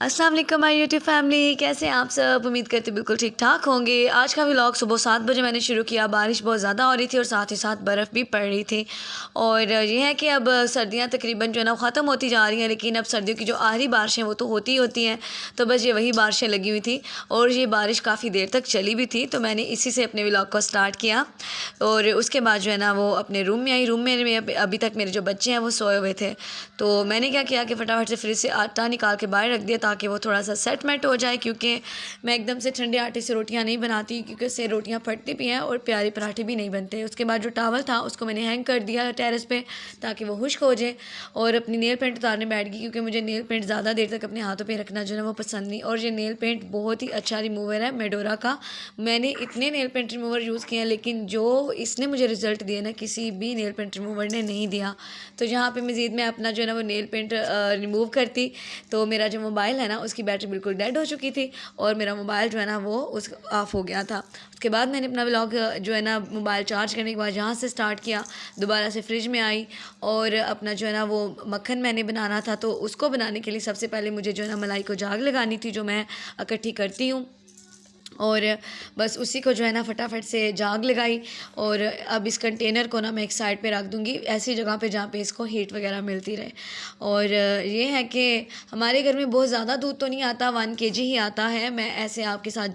अस्सलाम वालेकुम my YouTube family, कैसे हैं आप सब। उम्मीद करते बिल्कुल ठीक ठाक होंगे। आज का व्लॉग सुबह 7 बजे मैंने शुरू किया। बारिश बहुत ज़्यादा हो रही थी और साथ ही साथ बर्फ़ भी पड़ रही थी। और ये है कि अब सर्दियां तकरीबन जो है ना ख़त्म होती जा रही हैं, लेकिन अब सर्दियों की जो आखिरी बारिशें वो तो होती ही होती हैं। तो बस ये वही बारिशें लगी हुई थी और ये बारिश काफ़ी देर तक चली भी थी, तो मैंने इसी से अपने व्लॉग को स्टार्ट किया। और उसके बाद जो है ना वो अपने रूम में आई। रूम में अभी तक मेरे जो बच्चे हैं वो सोए हुए थे, तो मैंने क्या किया कि फटाफट से फ्रिज से आटा निकाल के बाहर रख दिया ताकि वो थोड़ा सा सेटमेंट हो जाए, क्योंकि मैं एकदम से ठंडे आटे से रोटियां नहीं बनाती, क्योंकि उससे रोटियां फटती भी हैं और प्यारे पराठे भी नहीं बनते। उसके बाद जो टावल था उसको मैंने हैंग कर दिया टेरेस पे ताकि वो खुश्क हो जाए, और अपनी नेल पेंट उतारने बैठ गई, क्योंकि मुझे नेल पेंट ज़्यादा देर तक अपने हाथों पे रखना जो है वो पसंद नहीं। और ये नेल पेंट बहुत ही अच्छा रिमूवर है मेडोरा का। मैंने इतने नेल पेंट रिमूवर यूज़ किए हैं, लेकिन जो इसने मुझे रिज़ल्ट दिए ना किसी भी नेल पेंट रिमूवर ने नहीं दिया। तो यहाँ पे मज़ीद मैं अपना जो है ना वो नेल पेंट रिमूव करती, तो मेरा जो मोबाइल है ना उसकी बैटरी बिल्कुल डेड हो चुकी थी और मेरा मोबाइल जो है ना वो उस ऑफ़ हो गया था। उसके बाद मैंने अपना व्लॉग जो है ना मोबाइल चार्ज करने के बाद यहाँ से स्टार्ट किया। दोबारा से फ्रिज में आई और अपना जो है ना वो मक्खन मैंने बनाना था, तो उसको बनाने के लिए सबसे पहले मुझे जो है ना मलाई को जाग लगानी थी, जो मैं इकट्ठी करती हूँ। और बस उसी को जो है ना फटाफट से जाग लगाई। और अब इस कंटेनर को ना मैं एक साइड पे रख दूँगी, ऐसी जगह पे जहाँ पे इसको हीट वगैरह मिलती रहे। और ये है कि हमारे घर में बहुत ज़्यादा दूध तो नहीं आता, 1 kg ही आता है। मैं ऐसे आपके साथ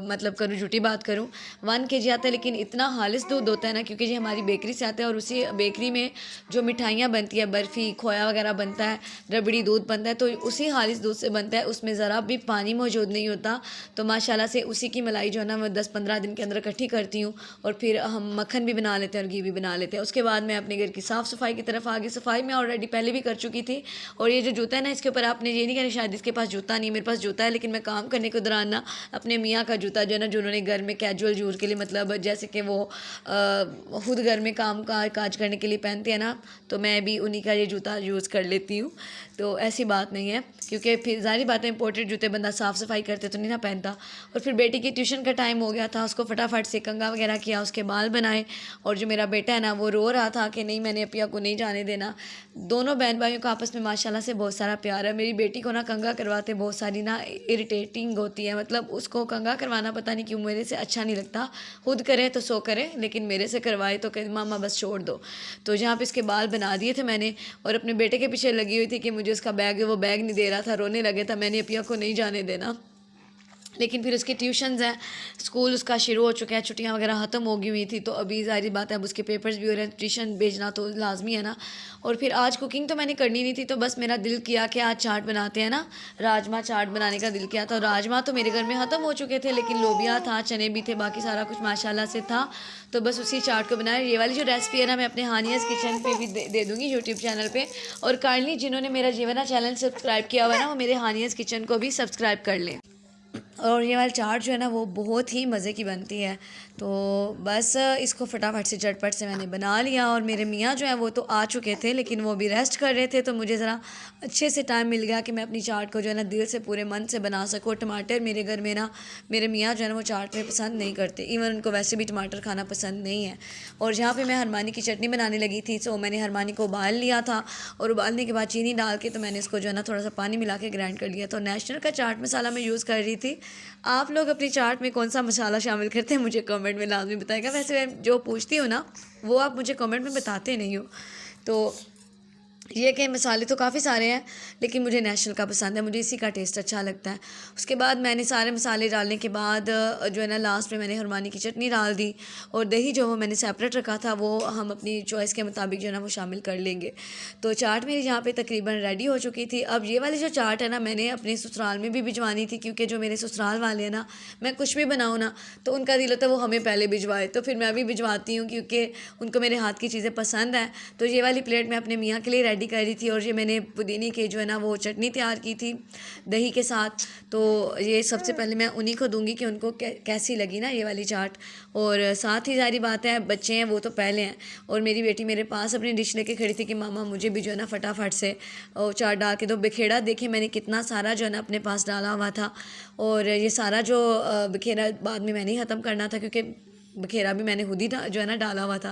मतलब करूँ, झूठी बात करूँ, 1 kg आता है, लेकिन इतना खालिस दूध होता है ना, क्योंकि ये हमारी बेकरी से आता है और उसी बेकरी में जो मिठाइयाँ बनती है, बर्फ़ी खोया वगैरह बनता है, रबड़ी दूध बनता है, तो उसी खालिस दूध से बनता है, उसमें ज़रा भी पानी मौजूद नहीं होता। तो माशाल्लाह से उसी की मलाई जो है ना मैं 10-15 दिन के अंदर इकट्ठी करती हूँ और फिर हम मक्खन भी बना लेते हैं और घी भी बना लेते हैं। उसके बाद मैं अपने घर की साफ़ सफाई की तरफ आ गई। सफाई मैं ऑलरेडी पहले भी कर चुकी थी। और ये जो जूता है ना, इसके ऊपर आपने ये नहीं कहना शायद इसके पास जूता नहीं, मेरे पास जूता है, लेकिन मैं काम करने के दौरान ना अपने मियाँ का जूता जो है ना, जो उन्होंने घर में कैजुअल यूज़ के लिए, मतलब जैसे कि वो खुद घर में काम काज करने के लिए पहनते हैं ना, तो मैं भी उन्हीं का ये जूता यूज़ कर लेती हूँ। तो ऐसी बात नहीं है, क्योंकि फिर सारी बातें इंपॉर्टेंट जूते बंदा साफ़ सफाई करते तो नहीं ना पहनता। और फिर बेटी की ट्यूशन का टाइम हो गया था, उसको फटाफट से कंघा वगैरह किया, उसके बाल बनाए। और जो मेरा बेटा है ना वो रो रहा था कि नहीं, मैंने अपिया को नहीं जाने देना। दोनों बहन भाइयों का आपस में माशाल्लाह से बहुत सारा प्यार है। मेरी बेटी को ना कंघा करवाते बहुत सारी ना इरिटेटिंग होती है, मतलब उसको कंघा करवाना पता नहीं क्यों मेरे से अच्छा नहीं लगता। खुद करे तो सो करे, लेकिन मेरे से करवाए तो कहे मामा बस छोड़ दो। तो जहाँ पे इसके बाल बना दिए थे मैंने, और अपने बेटे के पीछे लगी हुई थी कि मुझे उसका बैग है वो बैग नहीं दे रहा था, रोने लगे था, मैंने अपिया को नहीं जाने देना। लेकिन फिर उसके ट्यूशन्स हैं, स्कूल उसका शुरू हो चुका है, छुट्टियां वगैरह ख़त्म हो गई हुई थी, तो अभी ज़ाहिर बात है अब उसके पेपर्स भी हो रहे हैं, ट्यूशन भेजना तो लाजमी है ना। और फिर आज कुकिंग तो मैंने करनी नहीं थी, तो बस मेरा दिल किया कि आज चाट बनाते हैं ना, राजमा चाट बनाने का दिल किया था। और राजमा तो मेरे घर में ख़त्म हो चुके थे, लेकिन लोबिया था, चने भी थे, बाकी सारा कुछ माशाल्लाह से था, तो बस उसी चाट को बनाया। ये वाली जो रेसिपी है ना, मैं अपने हानियाज़ किचन पे भी दे दूँगी यूट्यूब चैनल पे। और काइंडली जिन्होंने मेरा जीवना चैनल सब्सक्राइब किया हुआ है ना, वो मेरे हानियाज़ किचन को भी सब्सक्राइब कर लें। और ये वाली चाट जो है ना वो बहुत ही मज़े की बनती है। तो बस इसको फटाफट से झटपट से मैंने बना लिया। और मेरे मियाँ जो है वो तो आ चुके थे, लेकिन वो भी रेस्ट कर रहे थे, तो मुझे ज़रा अच्छे से टाइम मिल गया कि मैं अपनी चाट को जो है ना दिल से पूरे मन से बना सकूँ। टमाटर मेरे घर में ना मेरे मियाँ जो है ना वो चाट में पसंद नहीं करते, इवन उनको वैसे भी टमाटर खाना पसंद नहीं है। और जहाँ पर मैं हरमानी की चटनी बनाने लगी थी, तो मैंने हरमानी को उबाल लिया था, और उबालने के बाद चीनी डाल के तो मैंने इसको जो है ना थोड़ा सा पानी मिला के ग्राइंड कर लिया। तो नेशनल का चाट मसाला मैं यूज़ कर रही थी। आप लोग अपनी चाट में कौन सा मसाला शामिल करते हैं मुझे कमेंट में लाजमी बताएगा। वैसे मैं जो पूछती हूँ ना वो आप मुझे कमेंट में बताते नहीं हो। तो ये कि मसाले तो काफ़ी सारे हैं, लेकिन मुझे नेशनल का पसंद है, मुझे इसी का टेस्ट अच्छा लगता है। उसके बाद मैंने सारे मसाले डालने के बाद जो है ना लास्ट में मैंने हरमानी की चटनी डाल दी, और दही जो वो मैंने सेपरेट रखा था वो हम अपनी चॉइस के मुताबिक जो है ना वो शामिल कर लेंगे। तो चाट मेरी यहाँ पे तकरीबन रेडी हो चुकी थी। अब ये वाली जो चाट है ना मैंने अपने ससुराल में भी भिजवानी थी, क्योंकि जो मेरे ससुराल वाले हैं ना, मैं कुछ भी बनाऊँ ना तो उनका दिल होता है वो हमें पहले भिजवाए, तो फिर मैं भी भिजवाती हूँ, क्योंकि उनको मेरे हाथ की चीज़ें पसंद हैं। तो ये वाली प्लेट मैं अपने मियाँ के लिए रेडी कर रही थी, और ये मैंने पुदीने की जो है ना वो चटनी तैयार की थी दही के साथ। तो ये सबसे पहले मैं उन्हीं को दूंगी कि उनको कैसी लगी ना ये वाली चाट। और साथ ही सारी बात है, बच्चे हैं वो तो पहले हैं, और मेरी बेटी मेरे पास अपनी डिश लेके खड़ी थी कि मामा मुझे भी जो है ना फटाफट से चाट डाल के दो। बिखेड़ा देखिए मैंने कितना सारा जो है ना अपने पास डाला हुआ था, और ये सारा जो बिखेरा बाद में मैंने ही ख़त्म करना था, क्योंकि बखेरा भी मैंने खुद ही जो है ना डाला हुआ था।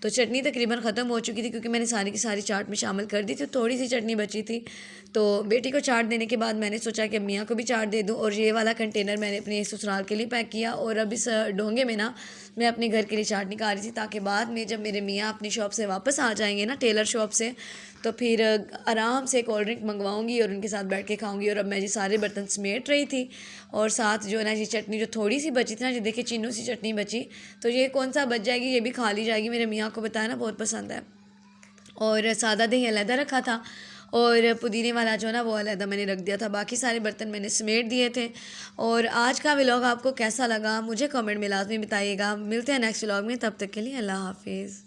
तो चटनी तकरीबन ख़त्म हो चुकी थी क्योंकि मैंने सारी की सारी चाट में शामिल कर दी थी, थोड़ी सी चटनी बची थी। तो बेटी को चाट देने के बाद मैंने सोचा कि मियाँ को भी चाट दे दूँ, और ये वाला कंटेनर मैंने अपने ससुराल के लिए पैक किया, और अब इस डोंगे में ना मैं अपने घर के लिए चाट निकाल रही थी, ताकि बाद में जब मेरे मियाँ अपनी शॉप से वापस आ जाएंगे ना, टेलर शॉप से, तो फिर आराम से कोल्ड ड्रिंक मंगवाऊंगी और उनके साथ बैठ के खाऊंगी। और अब मैं ये सारे बर्तन समेट रही थी, और साथ जो है ना ये चटनी जो थोड़ी सी बची थी ना, ये देखिए चिन्नू सी चटनी बची, तो ये कौन सा बच जाएगी, ये भी खा ली जाएगी। मेरे मियाँ को बताया ना बहुत पसंद है। और सादा दही अलहदा रखा था, और पुदीने वाला जो है ना वो अलहदा मैंने रख दिया था। बाकी सारे बर्तन मैंने समेट दिए थे। और आज का व्लॉग आपको कैसा लगा मुझे कमेंट में लाजमी बताइएगा। मिलते हैं नेक्स्ट व्लॉग में, तब तक के लिए अल्लाह हाफिज़।